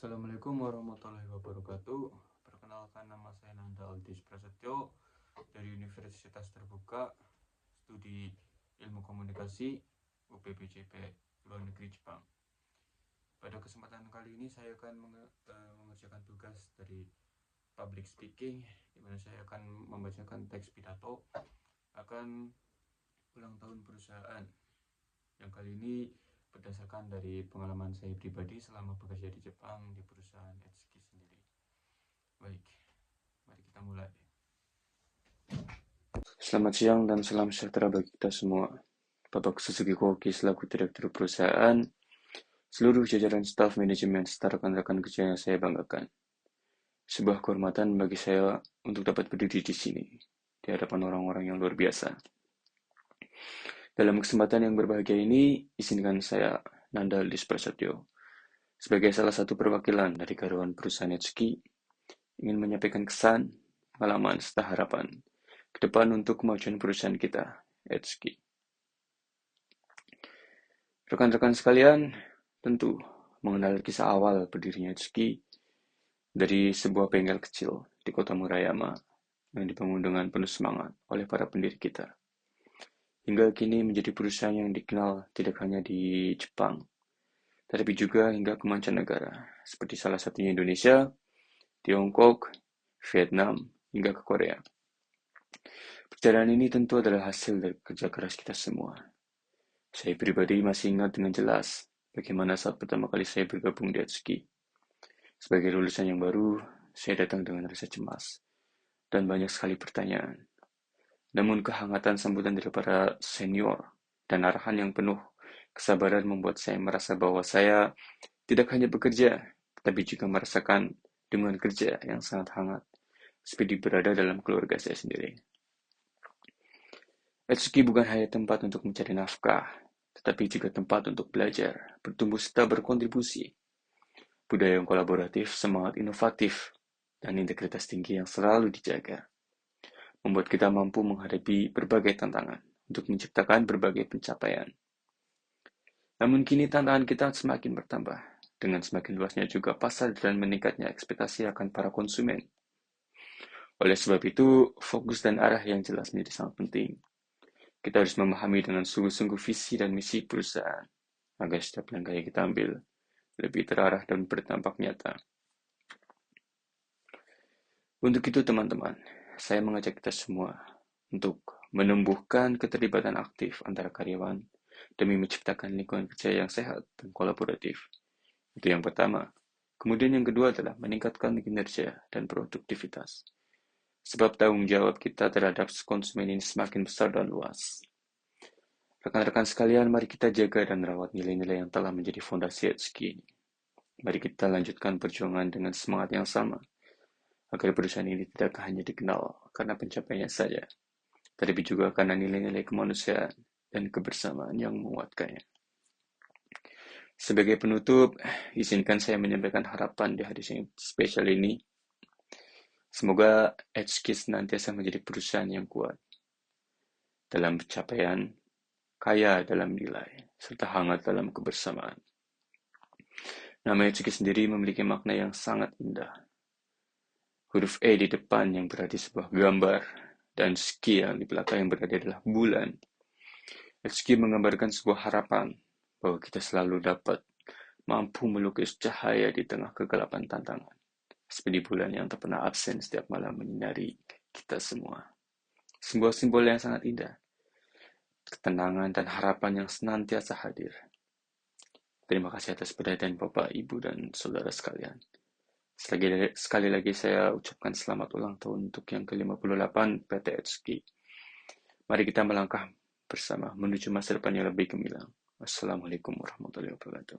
Assalamualaikum warahmatullahi wabarakatuh. Perkenalkan, nama saya Nanda Aldis Prasetyo dari Universitas Terbuka Studi Ilmu Komunikasi UPBJP Luar Negeri Jepang. Pada kesempatan kali ini saya akan mengerjakan tugas dari public speaking, di mana saya akan membacakan teks pidato akan ulang tahun perusahaan, yang kali ini berdasarkan dari pengalaman saya pribadi selama bekerja di Jepang di perusahaan Etsuki sendiri. Baik, mari kita mulai. Selamat siang dan salam sejahtera bagi kita semua. Bapak Suzuki Koki selaku Direktur Perusahaan, seluruh jajaran staf manajemen serta rekan-rekan kerja yang saya banggakan. Sebuah kehormatan bagi saya untuk dapat berdiri di sini, di hadapan orang-orang yang luar biasa. Dalam kesempatan yang berbahagia ini, izinkan saya, Nanda Aldis Prasetyo, sebagai salah satu perwakilan dari karyawan perusahaan Etsuki, ingin menyampaikan kesan, pengalaman, serta harapan ke depan untuk kemajuan perusahaan kita, Etsuki. Rekan-rekan sekalian, tentu mengenal kisah awal berdirinya Etsuki dari sebuah bengkel kecil di kota Murayama yang dibangun dengan penuh semangat oleh para pendiri kita. Hingga kini menjadi perusahaan yang dikenal tidak hanya di Jepang, tetapi juga hingga ke mancanegara, seperti salah satunya Indonesia, Tiongkok, Vietnam, hingga ke Korea. Perjalanan ini tentu adalah hasil dari kerja keras kita semua. Saya pribadi masih ingat dengan jelas bagaimana saat pertama kali saya bergabung di Etsuki. Sebagai lulusan yang baru, saya datang dengan rasa cemas dan banyak sekali pertanyaan. Namun kehangatan sambutan dari para senior dan arahan yang penuh kesabaran membuat saya merasa bahwa saya tidak hanya bekerja, tapi juga merasakan dengan kerja yang sangat hangat, seperti berada dalam keluarga saya sendiri. Etsuki bukan hanya tempat untuk mencari nafkah, tetapi juga tempat untuk belajar, bertumbuh serta berkontribusi. Budaya yang kolaboratif, semangat inovatif, dan integritas tinggi yang selalu dijaga, membuat kita mampu menghadapi berbagai tantangan untuk menciptakan berbagai pencapaian. Namun kini tantangan kita semakin bertambah, dengan semakin luasnya juga pasar dan meningkatnya ekspektasi akan para konsumen. Oleh sebab itu, fokus dan arah yang jelas menjadi sangat penting. Kita harus memahami dengan sungguh-sungguh visi dan misi perusahaan, agar setiap langkah yang kita ambil lebih terarah dan berdampak nyata. Untuk itu teman-teman, saya mengajak kita semua untuk menumbuhkan keterlibatan aktif antara karyawan demi menciptakan lingkungan kerja yang sehat dan kolaboratif. Itu yang pertama. Kemudian yang kedua adalah meningkatkan kinerja dan produktivitas. Sebab tanggung jawab kita terhadap konsumen ini semakin besar dan luas. Rekan-rekan sekalian, mari kita jaga dan rawat nilai-nilai yang telah menjadi fondasi Etsuki ini. Mari kita lanjutkan perjuangan dengan semangat yang sama, agar perusahaan ini tidak hanya dikenal karena pencapaiannya saja, tetapi juga karena nilai-nilai kemanusiaan dan kebersamaan yang menguatkannya. Sebagai penutup, izinkan saya menyampaikan harapan di hari yang spesial ini. Semoga Etsuki senantiasa menjadi perusahaan yang kuat dalam pencapaian, kaya dalam nilai, serta hangat dalam kebersamaan. Nama Etsuki sendiri memiliki makna yang sangat indah. Huruf E di depan yang berarti sebuah gambar, dan ski yang di belakang yang berarti adalah bulan. Etsuki menggambarkan sebuah harapan bahwa kita selalu dapat mampu melukis cahaya di tengah kegelapan tantangan, seperti bulan yang tak pernah absen setiap malam menyinari kita semua. Sebuah simbol yang sangat indah, ketenangan dan harapan yang senantiasa hadir. Terima kasih atas perhatian Bapak, Ibu, dan saudara sekalian. Sekali lagi saya ucapkan selamat ulang tahun untuk yang ke-58 PT Etsuki. Mari kita melangkah bersama menuju masa depan yang lebih gemilang. Wassalamualaikum warahmatullahi wabarakatuh.